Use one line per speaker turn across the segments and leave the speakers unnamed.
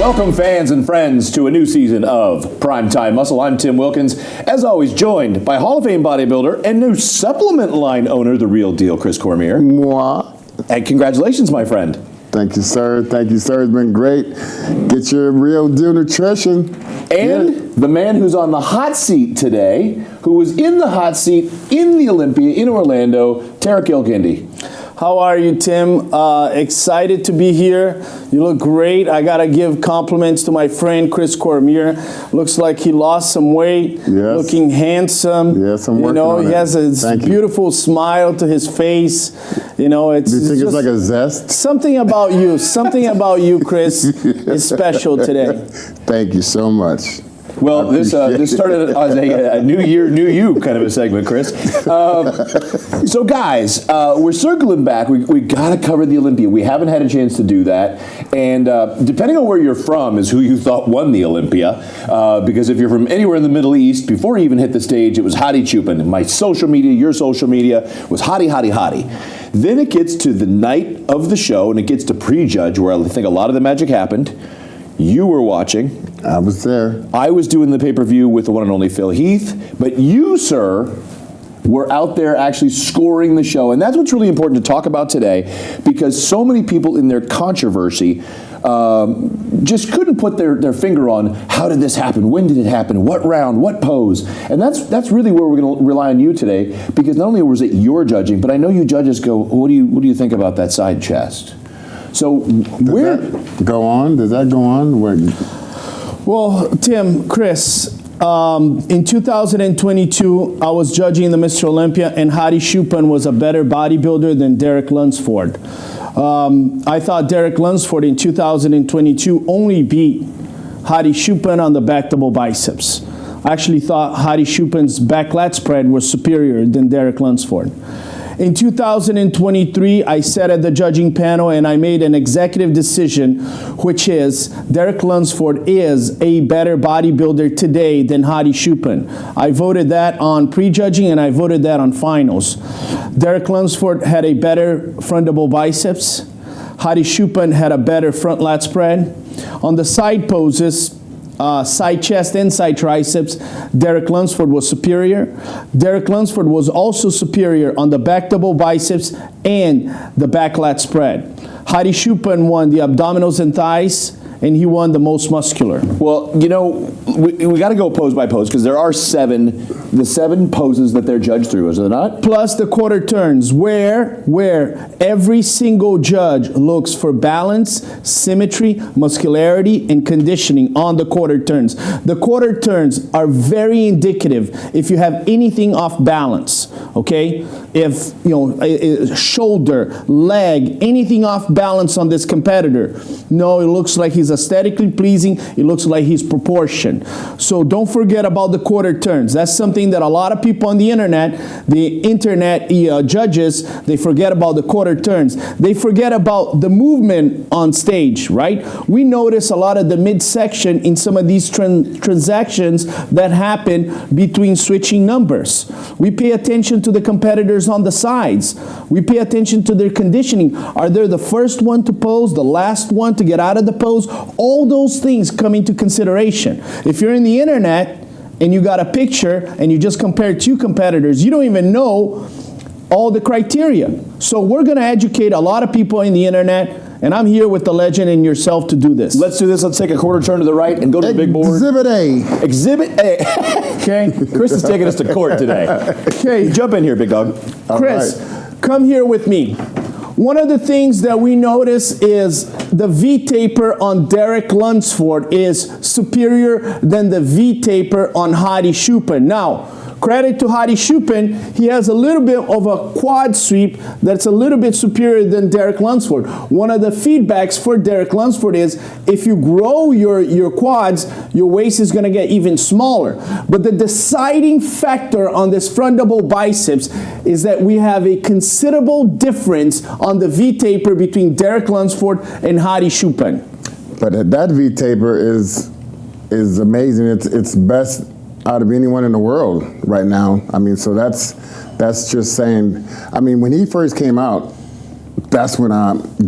Welcome, fans and friends, to a new season of Primetime Muscle. I'm Tim Wilkins, as always joined by Hall of Fame bodybuilder and new supplement line owner, The Real Deal, Chris Cormier.
Moi.
And congratulations, my friend.
Thank you, sir. Thank you, sir. It's been great. Get your Real Deal nutrition.
And the man who's on the hot seat today, who was in the hot seat in the Olympia in Orlando, Tarek Gilgindi.
How are you, Tim? Excited to be here. You look great. I got to give compliments to my friend, Chris Cormier. Looks like he lost some weight.
Yes.
Looking handsome.
Yes, I'm working on it.
He has a beautiful smile to his face. You know,
Do you think it's like a zest?
Something about you, Chris, is special today.
Thank you so much.
Well, this started as a new year, new you kind of a segment, Chris. So, guys, we're circling back. We got to cover the Olympia. We haven't had a chance to do that. And depending on where you're from is who you thought won the Olympia. Because if you're from anywhere in the Middle East, before he even hit the stage, it was Hadi Chupin. My social media, your social media, was Hadi, Hadi, Hadi. Then it gets to the night of the show, and it gets to prejudge, where I think a lot of the magic happened. You were watching.
I was there.
I was doing the pay-per-view with the one and only Phil Heath. But you, sir, were out there actually scoring the show. And that's what's really important to talk about today, because so many people in their controversy just couldn't put their finger on how did this happen, when did it happen, what round, what pose. And that's really where we're going to rely on you today, because not only was it your judging, but I know you judges go, what do you think about that side chest? So where
go on? Does that go on?
Well, Tim, Chris, in 2022, I was judging the Mr. Olympia, and Hadi Chupin was a better bodybuilder than Derek Lunsford. I thought Derek Lunsford in 2022 only beat Hadi Chupin on the back double biceps. I actually thought Hadi Chupin's back lat spread was superior than Derek Lunsford. In 2023, I sat at the judging panel and I made an executive decision, which is Derek Lunsford is a better bodybuilder today than Hadi Chupin. I voted that on prejudging and I voted that on finals. Derek Lunsford had a better front double biceps. Hadi Chupin had a better front lat spread. On the side poses, side chest and side triceps, Derek Lunsford was superior. Derek Lunsford was also superior on the back double biceps and the back lat spread. Hadi Chupin won the abdominals and thighs, and he won the most muscular.
Well, you know, we got to go pose by pose, because there are the seven poses that they're judged through, is there not?
Plus the quarter turns, where every single judge looks for balance, symmetry, muscularity, and conditioning on the quarter turns. The quarter turns are very indicative if you have anything off balance, okay? If, you know, shoulder, leg, anything off balance on this competitor, no, it looks like he's aesthetically pleasing, it looks like he's proportioned. So don't forget about the quarter turns. That's something that a lot of people on the internet judges, they forget about the quarter turns. They forget about the movement on stage, right? We notice a lot of the midsection in some of these transactions that happen between switching numbers. We pay attention to the competitors on the sides. We pay attention to their conditioning. Are they the first one to pose, the last one to get out of the pose? All those things come into consideration. If you're in the internet and you got a picture and you just compare two competitors, you don't even know all the criteria. So we're going to educate a lot of people in the internet, and I'm here with the legend and yourself to do this.
Let's do this. Let's take a quarter turn to the right and go to the big board.
Exhibit A.
Exhibit A. Okay. Chris is taking us to court today. Okay. Jump in here, big dog.
Chris, come here with me. One of the things that we notice is the V-taper on Derek Lunsford is superior than the V-taper on Hadi Chupin. Now, credit to Hadi Chupin, he has a little bit of a quad sweep that's a little bit superior than Derek Lunsford. One of the feedbacks for Derek Lunsford is if you grow your quads, your waist is going to get even smaller. But the deciding factor on this front double biceps is that we have a considerable difference on the V-taper between Derek Lunsford and Hadi Chupin.
But that V-taper is amazing. It's best out of anyone in the world right now. I mean, so that's just saying. I mean, when he first came out, that's when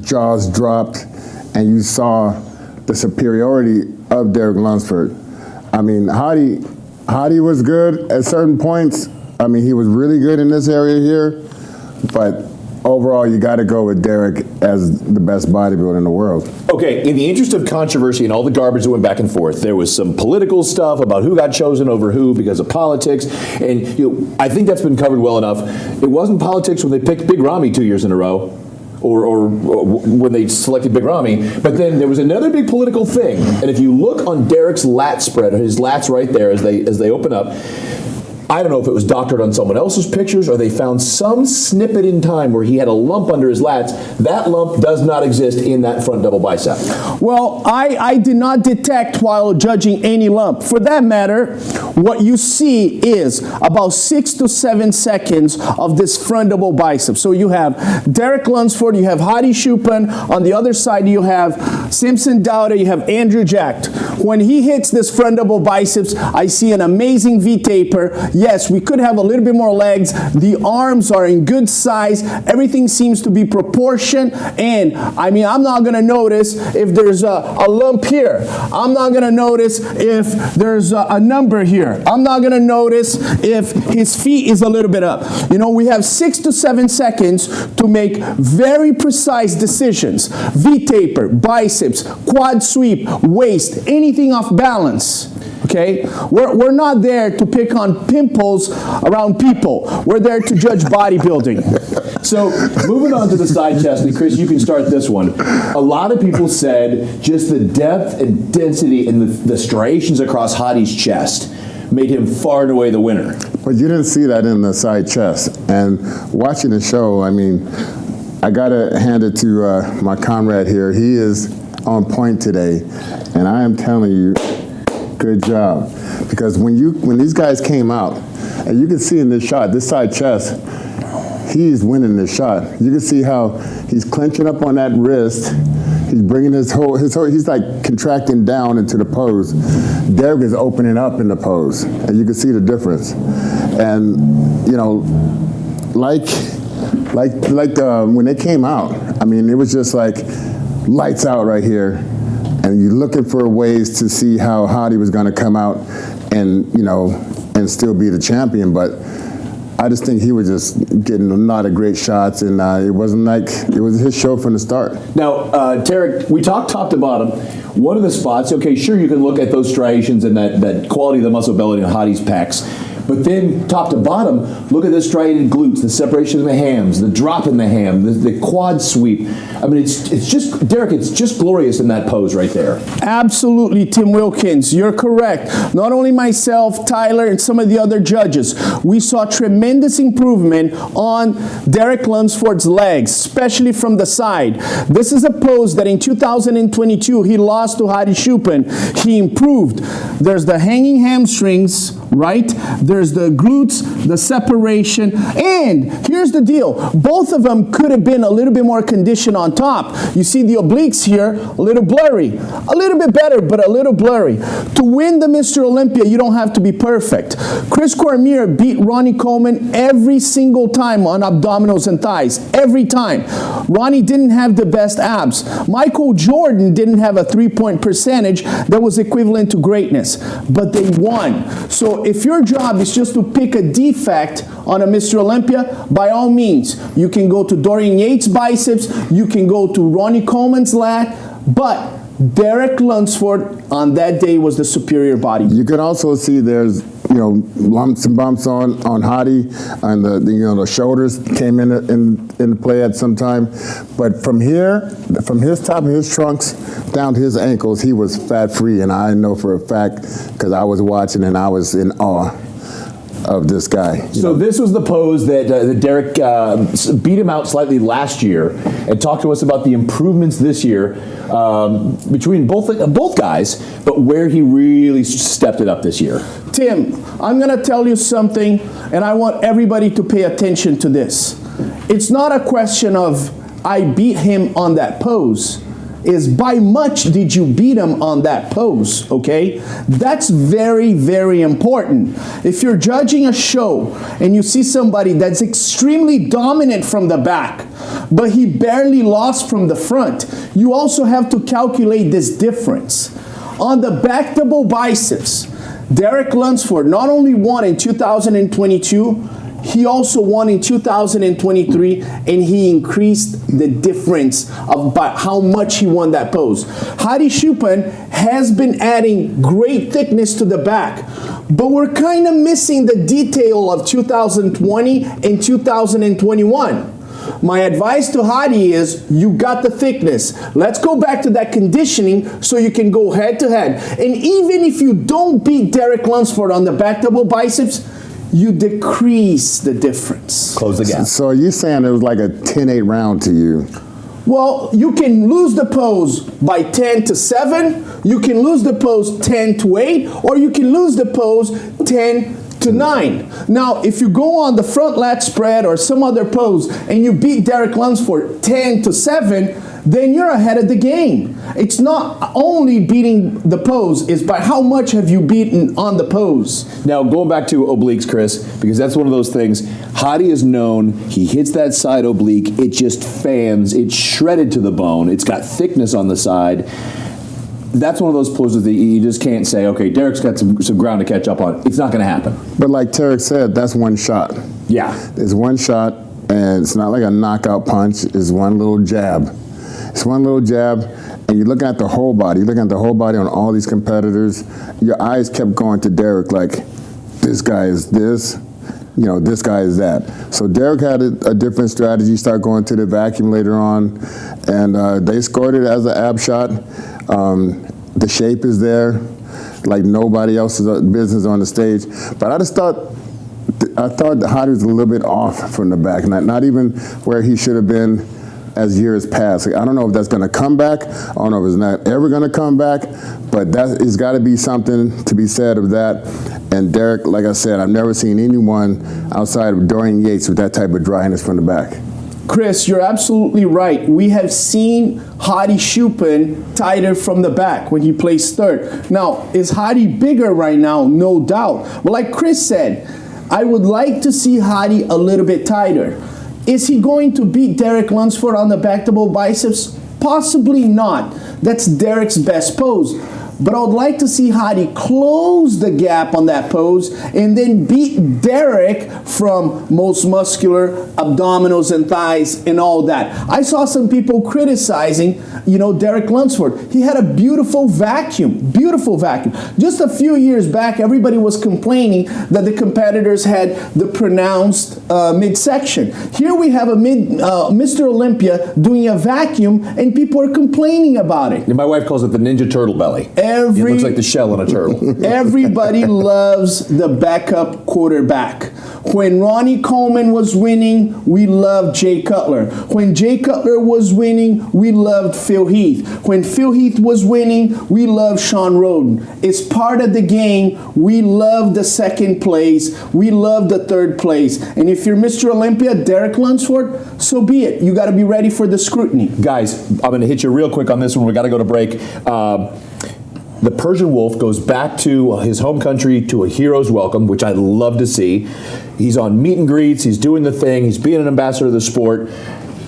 jaws dropped, and you saw the superiority of Derek Lunsford. I mean, Hadi was good at certain points. I mean, he was really good in this area here, but overall, you got to go with Derek as the best bodybuilder in the world.
Okay, in the interest of controversy and all the garbage that went back and forth, there was some political stuff about who got chosen over who because of politics, and I think that's been covered well enough. It wasn't politics when they picked Big Ramy 2 years in a row, or when they selected Big Ramy, but then there was another big political thing, and if you look on Derek's lat spread, his lats right there as they open up, I don't know if it was doctored on someone else's pictures or they found some snippet in time where he had a lump under his lats. That lump does not exist in that front double bicep.
Well, I did not detect while judging any lump. For that matter, what you see is about 6 to 7 seconds of this front double bicep. So you have Derek Lunsford, you have Hadi Choopan. On the other side, you have Simpson Dowda, you have Andrew Jack. When he hits this front double biceps, I see an amazing V-taper. Yes, we could have a little bit more legs. The arms are in good size. Everything seems to be proportioned. And I mean, I'm not going to notice if there's a lump here. I'm not going to notice if there's a number here. I'm not going to notice if his feet is a little bit up. You know, we have 6 to 7 seconds to make very precise decisions. V-taper, biceps, quad sweep, waist, anything off balance. Okay, we're not there to pick on pimples around people. We're there to judge bodybuilding.
So moving on to the side chest, and Chris, you can start this one. A lot of people said just the depth and density and the striations across Hadi's chest made him far and away the winner.
But you didn't see that in the side chest. And watching the show, I mean, I gotta hand it to my comrade here. He is on point today, and I am telling you, good job. Because when these guys came out, and you can see in this shot, this side chest, he's winning this shot. You can see how he's clenching up on that wrist. He's bringing his whole, he's like contracting down into the pose. Derek is opening up in the pose, and you can see the difference. And you know, like when they came out, I mean, it was just like lights out right here. And you're looking for ways to see how Hadi was going to come out and, you know, and still be the champion. But I just think he was just getting a lot of great shots, and it wasn't like it was his show from the start.
Now, Tarek, we talked top to bottom. One of the spots, okay, sure, you can look at those striations and that quality of the muscle belly in Hadi's pecs. But then, top to bottom, look at the striated glutes, the separation of the hams, the drop in the ham, the quad sweep. I mean, it's just, Derek, it's just glorious in that pose right there.
Absolutely, Tim Wilkins, you're correct. Not only myself, Tyler, and some of the other judges, we saw tremendous improvement on Derek Lunsford's legs, especially from the side. This is a pose that in 2022, he lost to Hadi Choopan. He improved. There's the hanging hamstrings, right? There's the glutes, the separation, and here's the deal. Both of them could have been a little bit more conditioned on top. You see the obliques here, a little blurry. A little bit better, but a little blurry. To win the Mr. Olympia, you don't have to be perfect. Chris Cormier beat Ronnie Coleman every single time on abdominals and thighs. Every time. Ronnie didn't have the best abs. Michael Jordan didn't have a 3-point percentage that was equivalent to greatness, but they won. So if your job is just to pick a defect on a Mr. Olympia, by all means, you can go to Dorian Yates' biceps, you can go to Ronnie Coleman's lat, but Derek Lunsford on that day was the superior body.
You can also see there's, you know, lumps and bumps on Hadi, and the shoulders came in play at some time. But from here, from his top of his trunks down to his ankles, he was fat free, and I know for a fact because I was watching and I was in awe of this guy.
So this was the pose that Derek beat him out slightly last year, and talked to us about the improvements this year between both guys, but where he really stepped it up this year.
Tim, I'm going to tell you something, and I want everybody to pay attention to this. It's not a question of I beat him on that pose. is by much did you beat him on that pose, okay? That's very, very important. If you're judging a show and you see somebody that's extremely dominant from the back, but he barely lost from the front, you also have to calculate this difference. On the back double biceps, Derek Lunsford not only won in 2022, he also won in 2023, and he increased the difference of by how much he won that pose. Hadi Choopan has been adding great thickness to the back, but we're kind of missing the detail of 2020 and 2021. My advice to Hadi is, you got the thickness. Let's go back to that conditioning so you can go head to head. And even if you don't beat Derek Lunsford on the back double biceps, you decrease the difference.
Close the gap.
So are you saying it was like a 10-8 round to you?
Well, you can lose the pose by 10-7, you can lose the pose 10-8, or you can lose the pose 10-9. Now, if you go on the front lat spread or some other pose and you beat Derek Lunsford 10-7, then you're ahead of the game. It's not only beating the pose, it's by how much have you beaten on the pose.
Now, going back to obliques, Chris, because that's one of those things. Hadi is known, he hits that side oblique, it just fans, it's shredded to the bone, it's got thickness on the side. That's one of those poses that you just can't say, okay, Derek's got some ground to catch up on. It's not going to happen.
But like Tarek said, that's one shot.
Yeah.
It's one shot, and it's not like a knockout punch. It's one little jab. It's one little jab, and you're looking at the whole body. You're looking at the whole body on all these competitors. Your eyes kept going to Derek like, this guy is this, you know, this guy is that. So Derek had a different strategy, start going to the vacuum later on, and they scored it as an ab shot. The shape is there, like nobody else's business on the stage. But I thought that Hadi was a little bit off from the back, not even where he should have been as years passed. Like, I don't know if that's going to come back. I don't know if it's not ever going to come back, but that has got to be something to be said of that. And Derek, like I said, I've never seen anyone outside of Dorian Yates with that type of dryness from the back.
Chris, you're absolutely right. We have seen Hadi Choopan tighter from the back when he plays third. Now, is Hadi bigger right now? No doubt. But like Chris said, I would like to see Hadi a little bit tighter. Is he going to beat Derek Lunsford on the back double biceps? Possibly not. That's Derek's best pose. But I would like to see Hadi close the gap on that pose and then beat Derek from most muscular, abdominals and thighs and all that. I saw some people criticizing, Derek Lunsford. He had a beautiful vacuum. Just a few years back, everybody was complaining that the competitors had the pronounced midsection. Here we have a Mr. Olympia doing a vacuum and people are complaining about it.
My wife calls it the Ninja Turtle belly. It looks like the shell on a turtle.
Everybody loves the backup quarterback. When Ronnie Coleman was winning, we loved Jay Cutler. When Jay Cutler was winning, we loved Phil Heath. When Phil Heath was winning, we loved Sean Roden. It's part of the game. We love the second place. We love the third place. And if you're Mr. Olympia, Derek Lunsford, so be it. You got to be ready for the scrutiny.
Guys, I'm going to hit you real quick on this one. We got to go to break. The Persian Wolf goes back to his home country to a hero's welcome, which I love to see. He's on meet and greets. He's doing the thing. He's being an ambassador of the sport.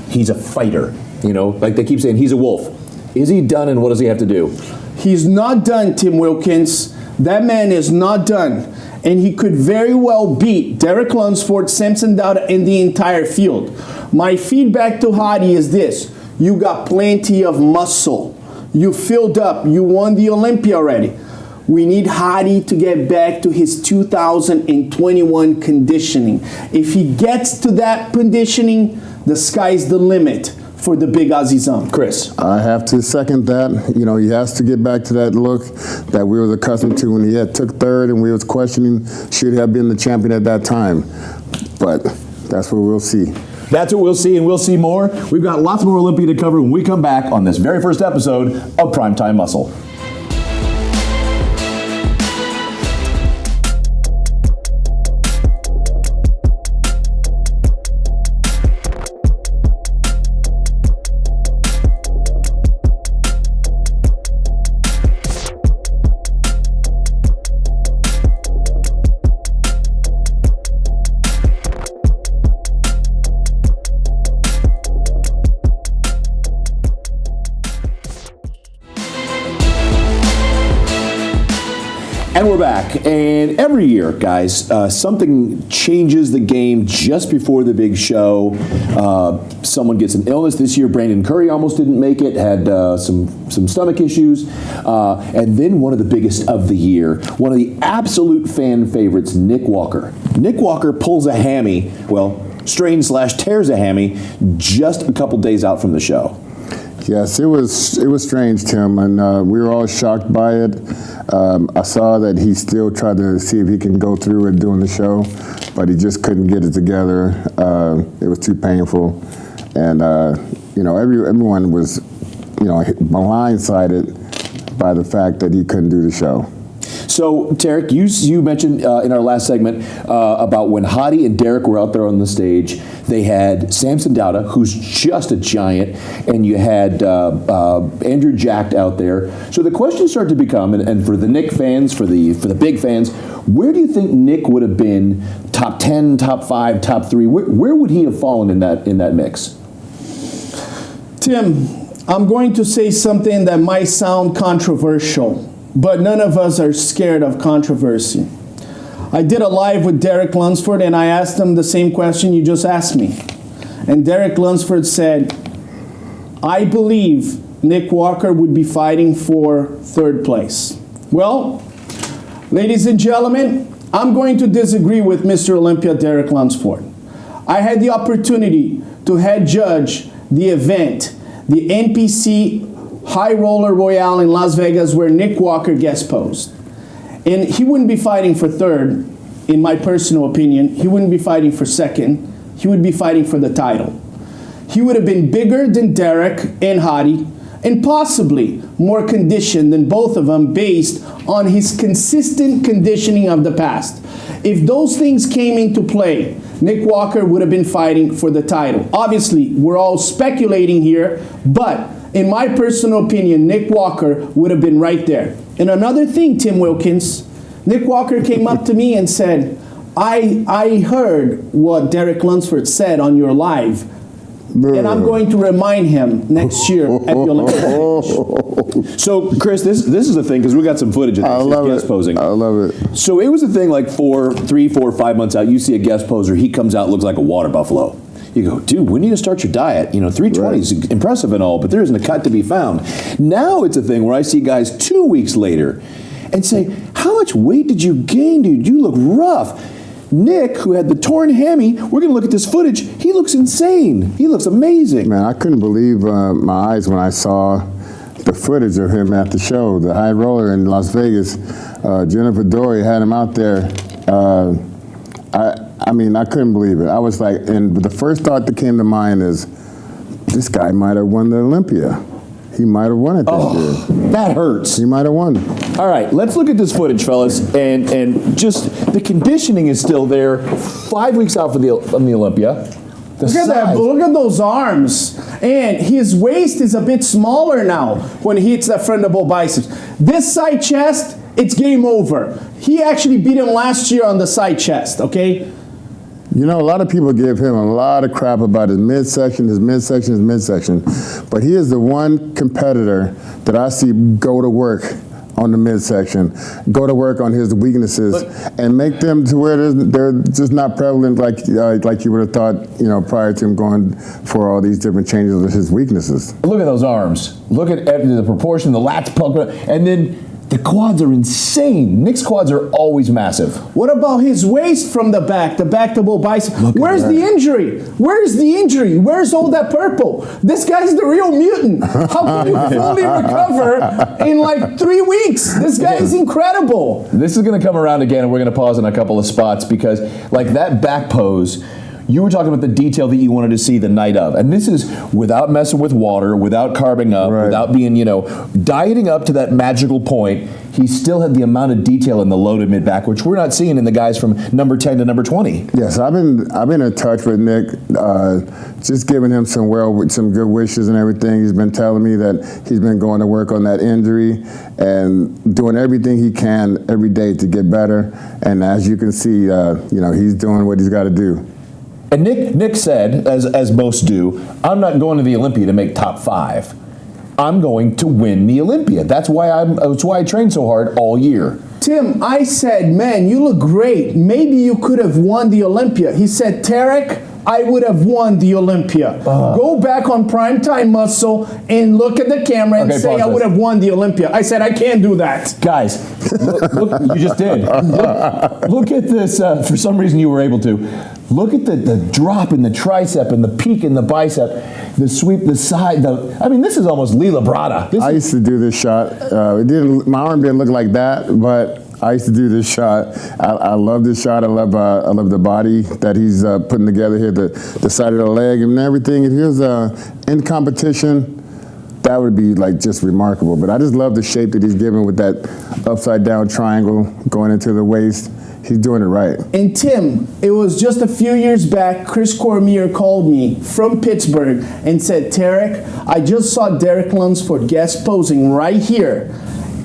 He's a fighter. Like they keep saying, he's a wolf. Is he done, and what does he have to do?
He's not done, Tim Wilkins. That man is not done. And he could very well beat Derek Lunsford, Samson Dauda, and the entire field. My feedback to Hadi is this. You got plenty of muscle. You filled up. You won the Olympia already. We need Hadi to get back to his 2021 conditioning. If he gets to that conditioning, the sky's the limit for the big Azizam.
Chris.
I have to second that. He has to get back to that look that we was accustomed to when he took third and we was questioning should he have been the champion at that time. But that's what we'll see.
That's what we'll see, and we'll see more. We've got lots more Olympia to cover when we come back on this very first episode of Primetime Muscle. And we're back. And every year, guys, something changes the game just before the big show. Someone gets an illness. This year, Brandon Curry almost didn't make it, had some stomach issues. And then one of the biggest of the year, one of the absolute fan favorites, Nick Walker. Nick Walker pulls a hammy, well, strains/tears a hammy just a couple days out from the show.
Yes, it was strange, Tim, and we were all shocked by it. I saw that he still tried to see if he can go through with doing the show, but he just couldn't get it together. It was too painful, and everyone was, blindsided by the fact that he couldn't do the show.
So, Tarek, you mentioned in our last segment about when Hadi and Derek were out there on the stage. They had Samson Dauda, who's just a giant, and you had Andrew Jacked out there. So the question started to become, and for the Nick fans, for the big fans, where do you think Nick would have been? Top 10, top 5, top 3? Where would he have fallen in that mix?
Tim, I'm going to say something that might sound controversial, but none of us are scared of controversy. I did a live with Derek Lunsford, and I asked him the same question you just asked me. And Derek Lunsford said, I believe Nick Walker would be fighting for 3rd place. Well, ladies and gentlemen, I'm going to disagree with Mr. Olympia, Derek Lunsford. I had the opportunity to head judge the event, the NPC High Roller Royale in Las Vegas, where Nick Walker guest posed. And he wouldn't be fighting for 3rd, in my personal opinion. He wouldn't be fighting for 2nd. He would be fighting for the title. He would have been bigger than Derek and Hadi, and possibly more conditioned than both of them based on his consistent conditioning of the past. If those things came into play, Nick Walker would have been fighting for the title. Obviously, we're all speculating here, but in my personal opinion, Nick Walker would have been right there. And another thing, Tim Wilkins, Nick Walker came up to me and said, I heard what Derek Lunsford said on your live, and I'm going to remind him next year at the Olympics.
So, Chris, this is the thing, because we got some footage of this.
I love
guest
it.
posing.
I love it.
So it was a thing like 3, 4, 5 months out. You see a guest poser, he comes out, looks like a water buffalo. You go, dude, we need to start your diet. 320 is impressive and all, but there isn't a cut to be found. Now it's a thing where I see guys 2 weeks later and say, how much weight did you gain, dude? You look rough. Nick, who had the torn hammy, we're going to look at this footage. He looks insane. He looks amazing.
Man, I couldn't believe my eyes when I saw the footage of him at the show, the High Roller in Las Vegas. Jennifer Dory had him out there. I couldn't believe it. I was like, and the first thought that came to mind is, this guy might have won the Olympia. He might have won it this year.
That hurts.
He might have won.
All right, let's look at this footage, fellas, and just the conditioning is still there. 5 weeks out from the Olympia.
Look at that! Look at those arms, and his waist is a bit smaller now when he hits that frontal biceps. This side chest, it's game over. He actually beat him last year on the side chest. Okay.
A lot of people give him a lot of crap about his midsection, but he is the one competitor that I see go to work on the midsection, go to work on his weaknesses, and make them to where they're just not prevalent like you would have thought, prior to him going for all these different changes of his weaknesses.
Look at those arms. Look at the proportion, the lats pumped, and then the quads are insane. Nick's quads are always massive.
What about his waist from the back to both biceps? Where's the injury? Where's all that purple? This guy's the real mutant. How can you fully recover in like 3 weeks? This guy is incredible.
This is going to come around again, and we're going to pause in a couple of spots because, like that back pose, you were talking about the detail that you wanted to see the night of. And this is without messing with water, without carbing up, without being, dieting up to that magical point. He still had the amount of detail in the low to mid back, which we're not seeing in the guys from number 10 to number 20.
Yes, I've been in touch with Nick, just giving him some good wishes and everything. He's been telling me that he's been going to work on that injury and doing everything he can every day to get better. And as you can see, he's doing what he's got to do.
And Nick said, as most do, I'm not going to the Olympia to make top 5. I'm going to win the Olympia. That's why I train so hard all year.
Tim, I said, man, you look great. Maybe you could have won the Olympia. He said, Tarek, I would have won the Olympia. Go back on Primetime Muscle and look at the camera and say I would have won the Olympia. I said, I can't do that.
Guys, look, you just did. Look at this. For some reason you were able to. Look at the drop in the tricep and the peak in the bicep, the sweep, the side. I mean, this is almost Lila Brada.
I used to do this shot. My arm didn't look like that, but I used to do this shot. I love this shot. I love the body that he's putting together here, the side of the leg and everything. And here's in competition, that would be like just remarkable. But I just love the shape that he's given with that upside down triangle going into the waist. He's doing it right.
And Tim, it was just a few years back, Chris Cormier called me from Pittsburgh and said, Tarek, I just saw Derek Lunsford guest posing right here,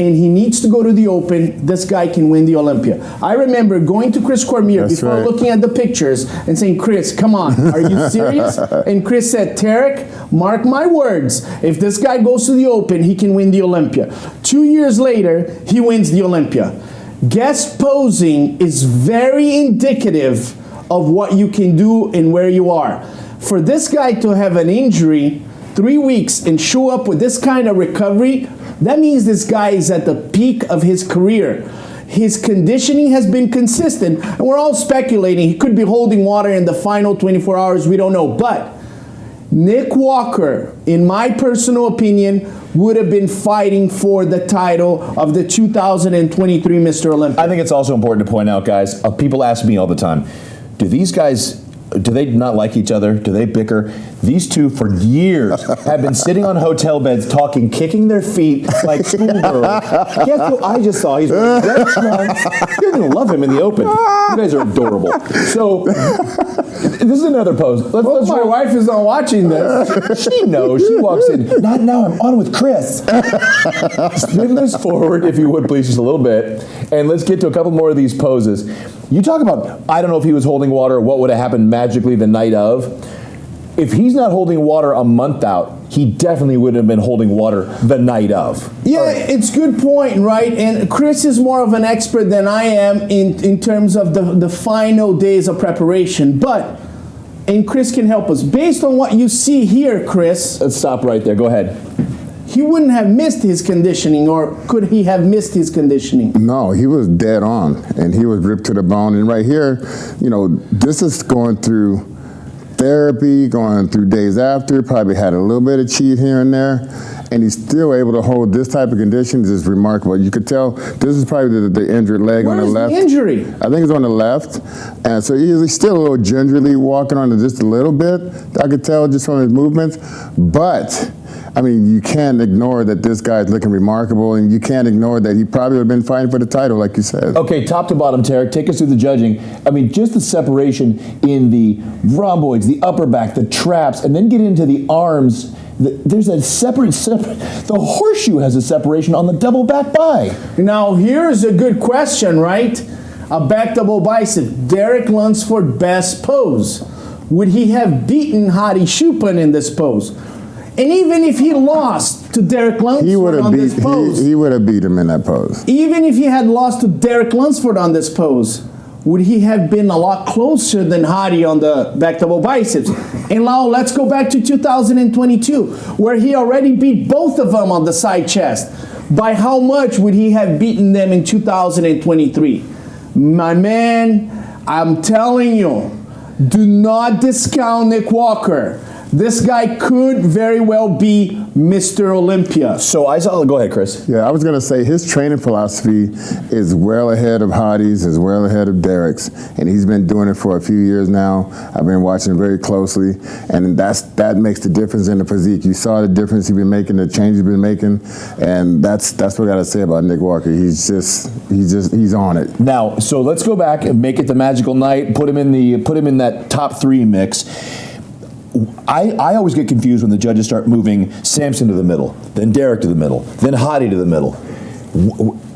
and he needs to go to the Open. This guy can win the Olympia. I remember going to Chris Cormier before looking at the pictures and saying, Chris, come on, are you serious? And Chris said, Tarek, mark my words, if this guy goes to the Open, he can win the Olympia. 2 years later, he wins the Olympia. Guest posing is very indicative of what you can do and where you are. For this guy to have an injury 3 weeks and show up with this kind of recovery, that means this guy is at the peak of his career. His conditioning has been consistent, and we're all speculating he could be holding water in the final 24 hours, we don't know. But Nick Walker, in my personal opinion, would have been fighting for the title of the 2023 Mr. Olympia.
I think it's also important to point out, guys, people ask me all the time, do these guys, do they not like each other? Do they bicker? These two, for years, have been sitting on hotel beds talking, kicking their feet like schoolgirls. Guess who I just saw? He's wearing red trunks. You're going to love him in the Open. You guys are adorable. So, this is another pose.
Let's my wife is not watching this.
She knows. She walks in. Not now. I'm on with Chris. Spin this forward, if you would, please, just a little bit. And let's get to a couple more of these poses. You talk about, I don't know if he was holding water, what would have happened magically the night of. If he's not holding water a month out, he definitely would have been holding water the night of.
Yeah, it's a good point, right? And Chris is more of an expert than I am in terms of the final days of preparation. And Chris can help us. Based on what you see here, Chris.
Let's stop right there. Go ahead.
He wouldn't have missed his conditioning, or could he have missed his conditioning?
No, he was dead on, and he was ripped to the bone. And right here, this is going through therapy, going through days after, probably had a little bit of cheat here and there, and he's still able to hold this type of conditions is remarkable. You could tell this is probably the injured leg on the left.
Where's the injury?
I think it's on the left, and so he's still a little gingerly walking on it just a little bit. I could tell just from his movements, but I mean, you can't ignore that this guy's looking remarkable, and you can't ignore that he probably would have been fighting for the title, like you said.
Okay, top to bottom, Tarek, take us through the judging. I mean, just the separation in the rhomboids, the upper back, the traps, and then get into the arms. There's a separate, the horseshoe has a separation on the double back bi.
Now, here's a good question, right? A back double bicep, Derek Lunsford best pose. Would he have beaten Hadi Choopan in this pose? And even if he lost to Derek Lunsford on this pose,
he would have beat him in that pose.
Even if he had lost to Derek Lunsford on this pose, would he have been a lot closer than Hadi on the back double biceps? And now let's go back to 2022, where he already beat both of them on the side chest. By how much would he have beaten them in 2023? My man, I'm telling you, do not discount Nick Walker. This guy could very well be Mr. Olympia.
So I saw, go ahead, Chris.
Yeah, I was going to say his training philosophy is well ahead of Hadi's, is well ahead of Derek's, and he's been doing it for a few years now. I've been watching very closely, and that makes the difference in the physique. You saw the difference he's been making, the change he's been making, and that's what I got to say about Nick Walker. He's on it.
Now, so let's go back and make it the magical night. Put him in that top three mix. I always get confused when the judges start moving Samson to the middle, then Derek to the middle, then Hadi to the middle.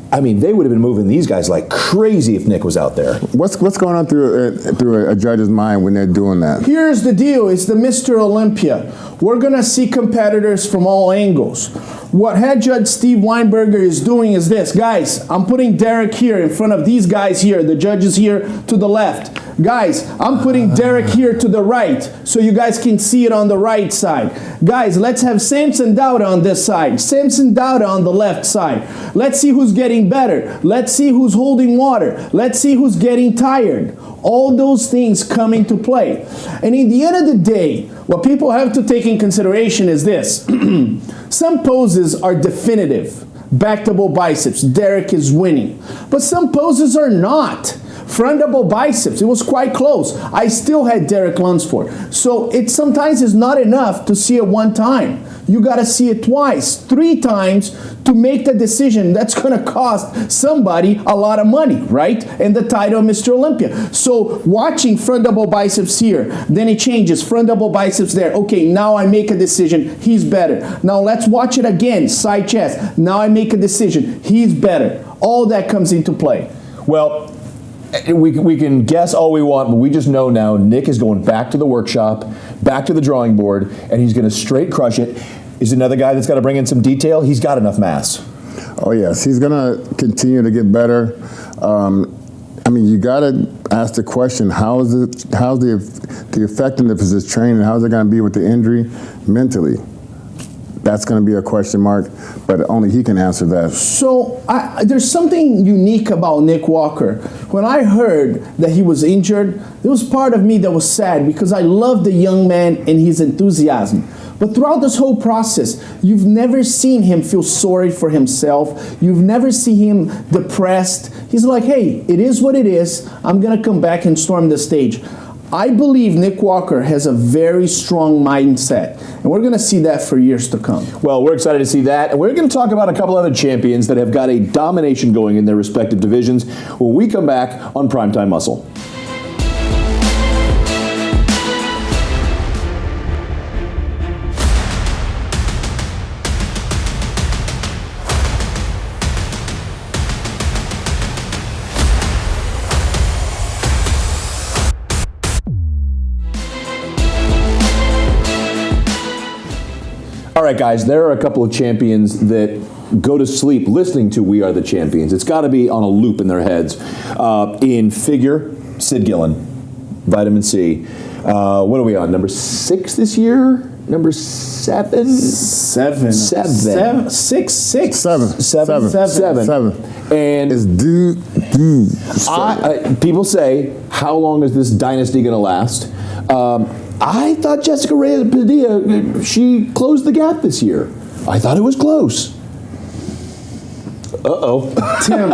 I mean, they would have been moving these guys like crazy if Nick was out there.
What's going on through a judge's mind when they're doing that?
Here's the deal. It's the Mr. Olympia. We're going to see competitors from all angles. What head judge Steve Weinberger is doing is this. Guys, I'm putting Derek here in front of these guys here. The judges here to the left. Guys, I'm putting Derek here to the right so you guys can see it on the right side. Guys, let's have Samson Dowda on this side. Samson Dowda on the left side. Let's see who's getting better. Let's see who's holding water. Let's see who's getting tired. All those things come into play. And in the end of the day, what people have to take in consideration is this. Some poses are definitive. Back double biceps, Derek is winning. But some poses are not. Front double biceps, it was quite close. I still had Derek Lunsford. So it sometimes is not enough to see it one time. You got to see it twice, 3 times to make the decision that's going to cost somebody a lot of money, right? And the title of Mr. Olympia. So watching front double biceps here, then it changes, front double biceps there. Okay, now I make a decision, he's better. Now let's watch it again, side chest. Now I make a decision, he's better. All that comes into play.
Well, we can guess all we want, but we just know now Nick is going back to the workshop, back to the drawing board, and he's going to straight crush it. Is another guy that's got to bring in some detail? He's got enough mass.
Oh, yes. He's going to continue to get better. I mean, you got to ask the question, how's the effectiveness of his training? How's it going to be with the injury mentally? That's going to be a question mark, but only he can answer that.
So there's something unique about Nick Walker. When I heard that he was injured, there was part of me that was sad because I love the young man and his enthusiasm. But throughout this whole process, you've never seen him feel sorry for himself. You've never seen him depressed. He's like, hey, it is what it is. I'm going to come back and storm the stage. I believe Nick Walker has a very strong mindset, and we're going to see that for years to come.
Well, we're excited to see that, and we're going to talk about a couple other champions that have got a domination going in their respective divisions when we come back on Primetime Muscle. All right, guys, there are a couple of champions that go to sleep listening to We Are the Champions. It's got to be on a loop in their heads. In figure, Sid Gillen, Vitamin C. What are we on, number 6 this year? Number 7?
7.
7.
6.
7.
And
it's
people say, how long is this dynasty going to last? I thought Jessica Reyes Padilla, she closed the gap this year. I thought it was close.
Tim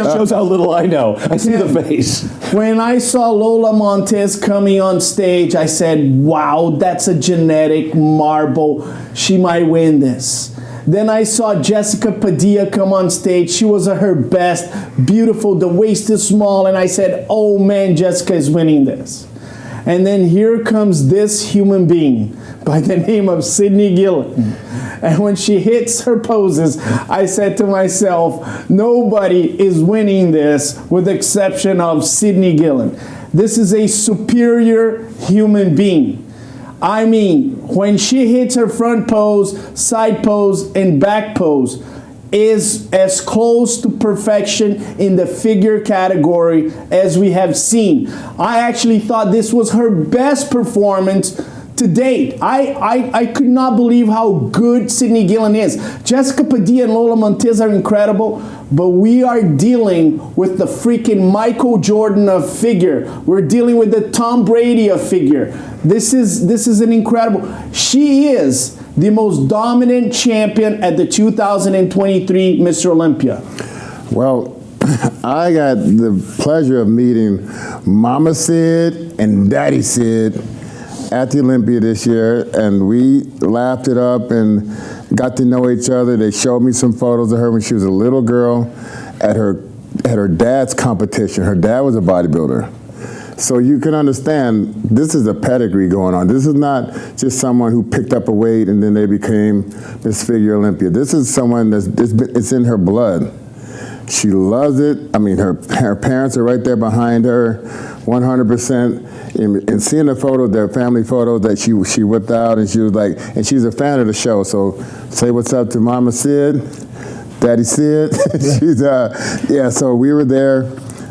shows how little I know. I see the face.
When I saw Lola Montez coming on stage, I said, wow, that's a genetic marble. She might win this. Then I saw Jessica Padilla come on stage. She was at her best, beautiful, the waist is small, and I said, oh man, Jessica is winning this. And then here comes this human being by the name of Sydney Gillen. And when she hits her poses, I said to myself, nobody is winning this with the exception of Sydney Gillen. This is a superior human being. I mean, when she hits her front pose, side pose, and back pose, is as close to perfection in the figure category as we have seen. I actually thought this was her best performance to date. I could not believe how good Sydney Gillen is. Jessica Padilla and Lola Montez are incredible, but we are dealing with the freaking Michael Jordan of figure. We're dealing with the Tom Brady of figure. This is an incredible. She is the most dominant champion at the 2023 Mr. Olympia.
Well, I got the pleasure of meeting Mama Sid and Daddy Sid at the Olympia this year, and we laughed it up and got to know each other. They showed me some photos of her when she was a little girl at her dad's competition. Her dad was a bodybuilder. So you can understand this is a pedigree going on. This is not just someone who picked up a weight and then they became Miss Figure Olympia. This is someone it's in her blood. She loves it. I mean, her parents are right there behind her, 100%. And seeing the photo, their family photo that she whipped out, and she was like, and she's a fan of the show. So say what's up to Mama Sid, Daddy Sid. She's yeah. So we were there,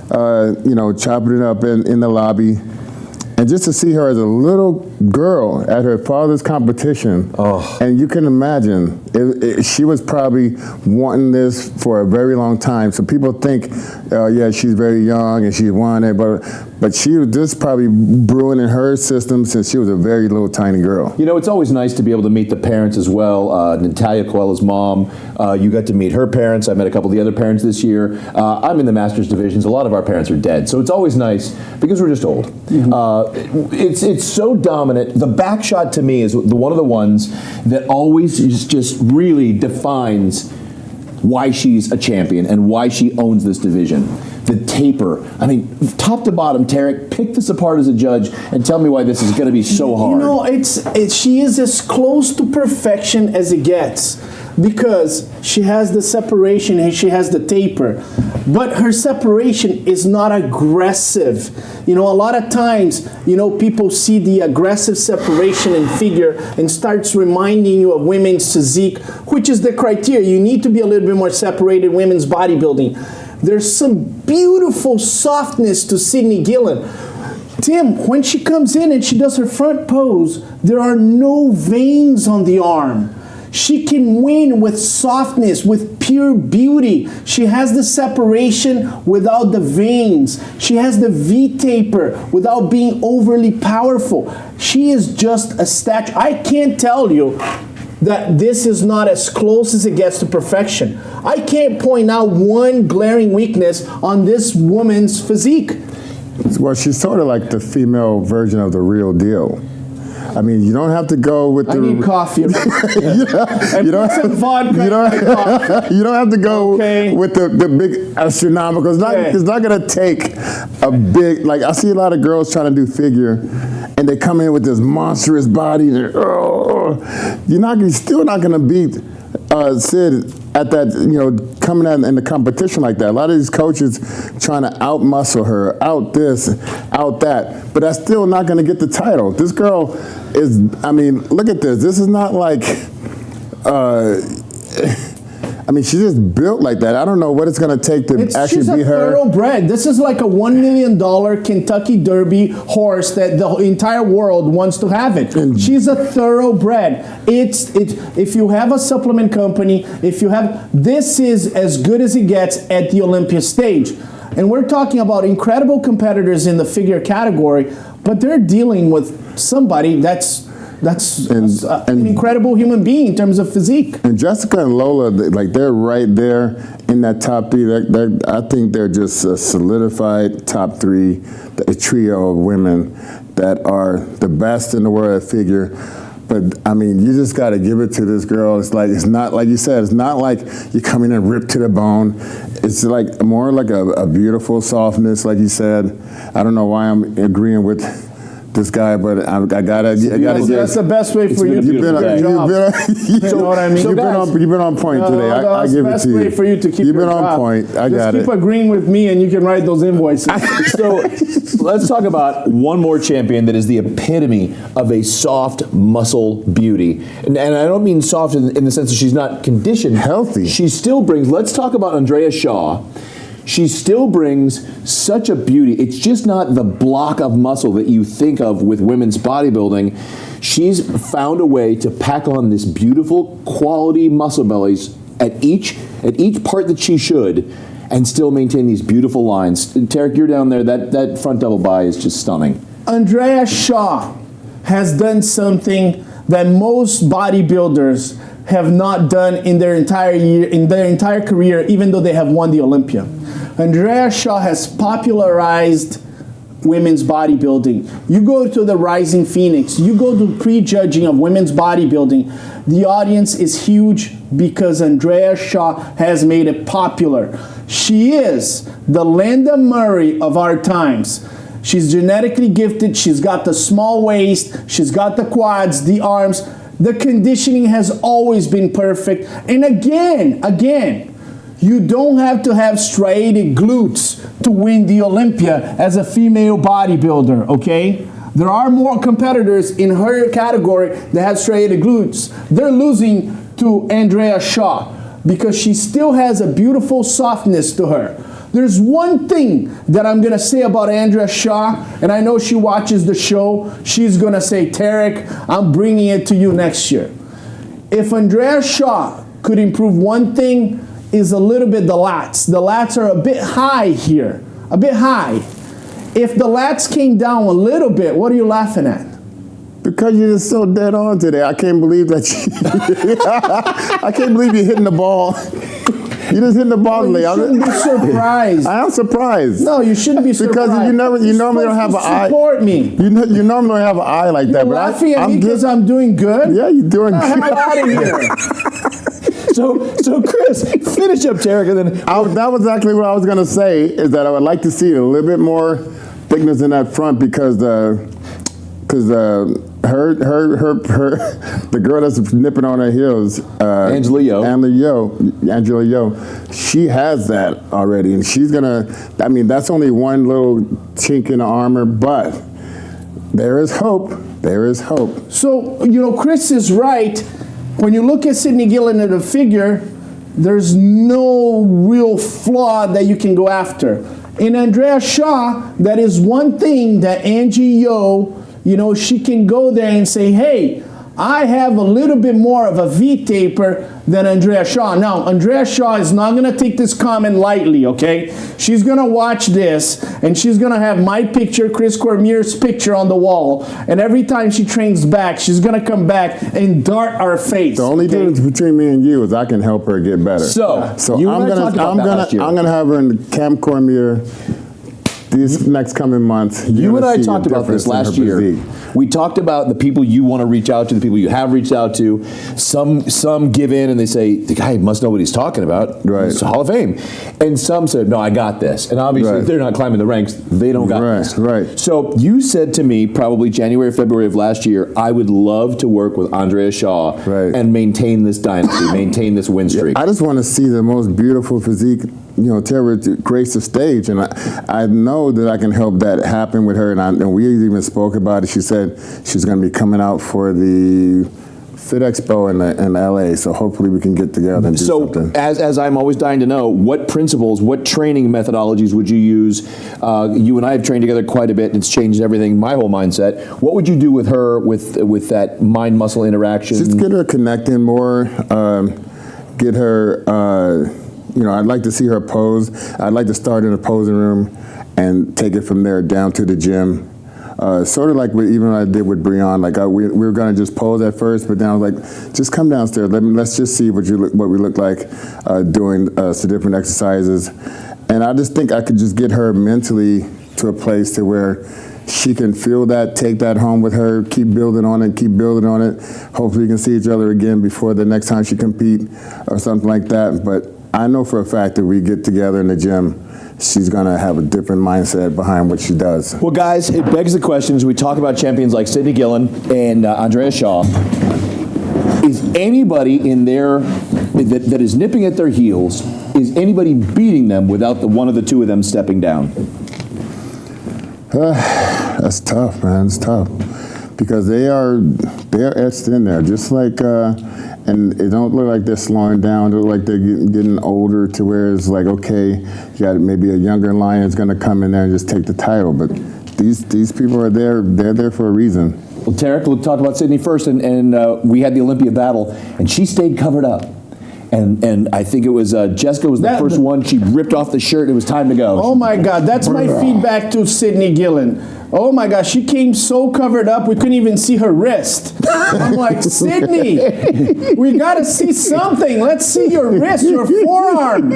chopping it up in the lobby. And just to see her as a little girl at her father's competition, and you can imagine, she was probably wanting this for a very long time. So people think, yeah, she's very young and she wanted it, but she was just probably brewing in her system since she was a very little tiny girl.
You know, it's always nice to be able to meet the parents as well. Natalia Coelho's mom, you got to meet her parents. I met a couple of the other parents this year. I'm in the Masters divisions. A lot of our parents are dead. So it's always nice because we're just old. It's so dominant. The back shot to me is one of the ones that always just really defines why she's a champion and why she owns this division. The taper. I mean, top to bottom, Tarek, pick this apart as a judge and tell me why this is going to be so hard.
You know, she is as close to perfection as it gets because she has the separation and she has the taper. But her separation is not aggressive. You know, a lot of times, people see the aggressive separation in figure and starts reminding you of women's physique, which is the criteria. You need to be a little bit more separated women's bodybuilding. There's some beautiful softness to Sydney Gillen. Tim, when she comes in and she does her front pose, there are no veins on the arm. She can win with softness, with pure beauty. She has the separation without the veins. She has the V-taper without being overly powerful. She is just a statue. I can't tell you that this is not as close as it gets to perfection. I can't point out one glaring weakness on this woman's physique.
Well, she's sort of like the female version of the real deal. I mean, you don't have to go with
I need coffee.
you don't
some vodka.
You don't have to go with the big astronomical. It's not going to take a big, like I see a lot of girls trying to do figure and they come in with this monstrous body. And you're still not going to beat Sid at that, coming out in the competition like that. A lot of these coaches trying to outmuscle her, out this, out that, but that's still not going to get the title. This girl is, I mean, look at this. This is not like, I mean, she's just built like that. I don't know what it's going to take to actually beat her.
She's a thoroughbred. This is like a $1 million Kentucky Derby horse that the entire world wants to have it. She's a thoroughbred. If you have a supplement company, this is as good as it gets at the Olympia stage. And we're talking about incredible competitors in the figure category, but they're dealing with somebody that's an incredible human being in terms of physique.
And Jessica and Lola, they're right there in that top three. I think they're just a solidified top three, a trio of women that are the best in the world at figure. But I mean, you just got to give it to this girl. It's not like you said. It's not like you come in and rip to the bone. It's like more like a beautiful softness, like you said. I don't know why I'm agreeing with this guy, but I gotta get.
That's the best way for you to do your job. You know what I mean?
You've been on point today. I give it to you.
That's the best way for you to keep
You've been
your
on
job.
point. I got it.
Just keep agreeing with me, and you can write those invoices.
So let's talk about one more champion that is the epitome of a soft muscle beauty, and I don't mean soft in the sense that she's not conditioned.
Healthy.
She still brings. Let's talk about Andrea Shaw. She still brings such a beauty. It's just not the block of muscle that you think of with women's bodybuilding. She's found a way to pack on this beautiful quality muscle bellies at each part that she should and still maintain these beautiful lines. Tarek, you're down there. That front double bi is just stunning.
Andrea Shaw has done something that most bodybuilders have not done in their entire career, even though they have won the Olympia. Andrea Shaw has popularized women's bodybuilding. You go to the Rising Phoenix, you go to prejudging of women's bodybuilding, the audience is huge because Andrea Shaw has made it popular. She is the Linda Murray of our times. She's genetically gifted. She's got the small waist. She's got the quads, the arms. The conditioning has always been perfect. And again, you don't have to have striated glutes to win the Olympia as a female bodybuilder, okay? There are more competitors in her category that have striated glutes. They're losing to Andrea Shaw because she still has a beautiful softness to her. There's one thing that I'm going to say about Andrea Shaw, and I know she watches the show. She's going to say, Tarek, I'm bringing it to you next year. If Andrea Shaw could improve one thing, is a little bit the lats. The lats are a bit high here, a bit high. If the lats came down a little bit, what are you laughing at?
Because you're just so dead on today. I can't believe that I can't believe you're hitting the ball. You just hitting the ball today.
You shouldn't be surprised.
I am surprised.
No, you shouldn't be surprised.
Because you normally don't have an eye.
Support me.
You normally don't have an eye like that.
You're laughing at me because I'm doing good?
Yeah, you're doing good.
Get out of here.
So Chris, finish up, Tarek, and then
that was actually what I was going to say. Is that I would like to see a little bit more thickness in that front because the girl that's nipping on her heels,
Angela
Yo, she has that already, and she's gonna. I mean, that's only one little chink in the armor, but there is hope. There is hope.
So Chris is right. When you look at Sydney Gillen in the figure, there's no real flaw that you can go after. In Andrea Shaw, that is one thing that Angie Yo, she can go there and say, hey, I have a little bit more of a V-taper than Andrea Shaw. Now, Andrea Shaw is not going to take this comment lightly, okay? She's going to watch this, and she's going to have my picture, Chris Cormier's picture on the wall, and every time she trains back, she's going to come back and dart our face.
The only difference between me and you is I can help her get better.
So
I'm gonna have her in Camp Cormier these next coming months.
You and I talked about this last year. We talked about the people you want to reach out to, the people you have reached out to. Some give in and they say, the guy must know what he's talking about.
Right.
It's Hall of Fame. And some said, no, I got this. And obviously, if they're not climbing the ranks, they don't got this.
Right.
So you said to me, probably January, February of last year, I would love to work with Andrea Shaw and maintain this dynasty, maintain this win streak.
I just want to see the most beautiful physique, Tara to grace the stage, and I know that I can help that happen with her. And we even spoke about it. She said she's going to be coming out for the Fit Expo in LA, so hopefully we can get together and do something.
So, as I'm always dying to know, what principles, what training methodologies would you use? You and I have trained together quite a bit, and it's changed everything, my whole mindset. What would you do with her with that mind-muscle interaction?
Just get her connecting more, get her, I'd like to see her pose. I'd like to start in a posing room and take it from there down to the gym. Sort of like what I did with Breon. Like we were gonna just pose at first, but then I was like, just come downstairs. Let's just see what we look like doing some different exercises. And I just think I could just get her mentally to a place to where she can feel that, take that home with her, keep building on it, keep building on it. Hopefully we can see each other again before the next time she compete or something like that. But I know for a fact that we get together in the gym, she's going to have a different mindset behind what she does.
Well, guys, it begs the question as we talk about champions like Sydney Gillen and Andrea Shaw. Is anybody in there that is nipping at their heels, is anybody beating them without one of the two of them stepping down?
That's tough, man. It's tough. Because they are etched in there, just like... and it don't look like they're slowing down. It look like they're getting older to where it's like, okay, you got maybe a younger lion is going to come in there and just take the title. But these people are there. They're there for a reason.
Well, Tarek, we'll talk about Sydney first. And we had the Olympia battle, and she stayed covered up. And I think it was Jessica was the first one. She ripped off the shirt. It was time to go.
Oh, my God. That's my feedback to Sydney Gillen. Oh my gosh, she came so covered up we couldn't even see her wrist. I'm like, Sydney, we gotta see something. Let's see your wrist, your forearm.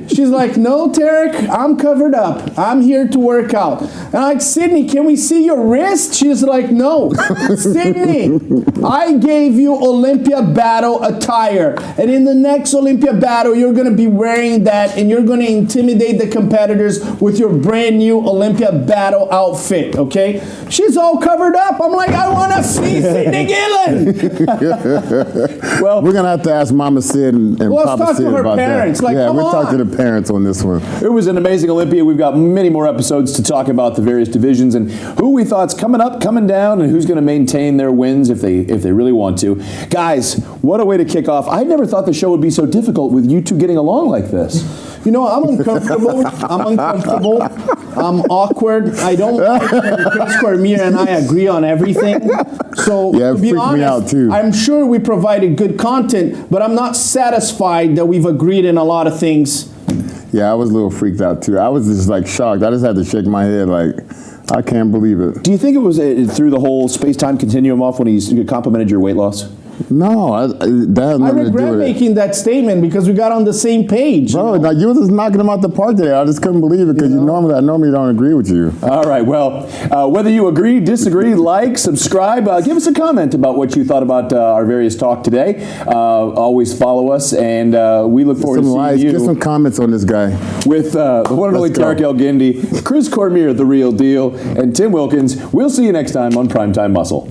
She's like, no, Tarek, I'm covered up. I'm here to work out. And I'm like, Sydney, can we see your wrist? She's like, no. Sydney, I gave you Olympia battle attire. And in the next Olympia battle, you're gonna be wearing that and you're gonna intimidate the competitors with your brand new Olympia battle outfit. Okay, she's all covered up. I'm like, I want to see Sydney Gillen.
Well,
we're gonna have to ask Mama Sid and Papa Sid about
parents.
that.
Like,
yeah,
come
we'll talk
on.
to the parents on this one.
it was an amazing Olympia. We've got many more episodes to talk about the various divisions and who we thought's coming up, coming down, and who's going to maintain their wins if they really want to. Guys, what a way to kick off! I never thought the show would be so difficult with you two getting along like this.
You know, I'm uncomfortable. I'm awkward. I don't like when Chris Cormier and I agree on everything. So,
Yeah, it
to be
freaked me out
honest,
too.
I'm sure we provided good content, but I'm not satisfied that we've agreed in a lot of things.
Yeah, I was a little freaked out too. I was just like shocked. I just had to shake my head like, I can't believe it.
Do you think it was through the whole space-time continuum off when he complimented your weight loss?
No, that has
I
nothing to do
regret
with it.
making that statement because we got on the same page.
Bro, now you were just knocking them out the park today. I just couldn't believe it because I normally don't agree with you.
All right, well, whether you agree, disagree, like, subscribe, give us a comment about what you thought about our various talk today. Always follow us, and we look forward to seeing you.
Get some comments on this guy.
With the one and only Tarek El-Guindy, Chris Cormier, The Real Deal, and Tim Wilkins. We'll see you next time on Primetime Muscle.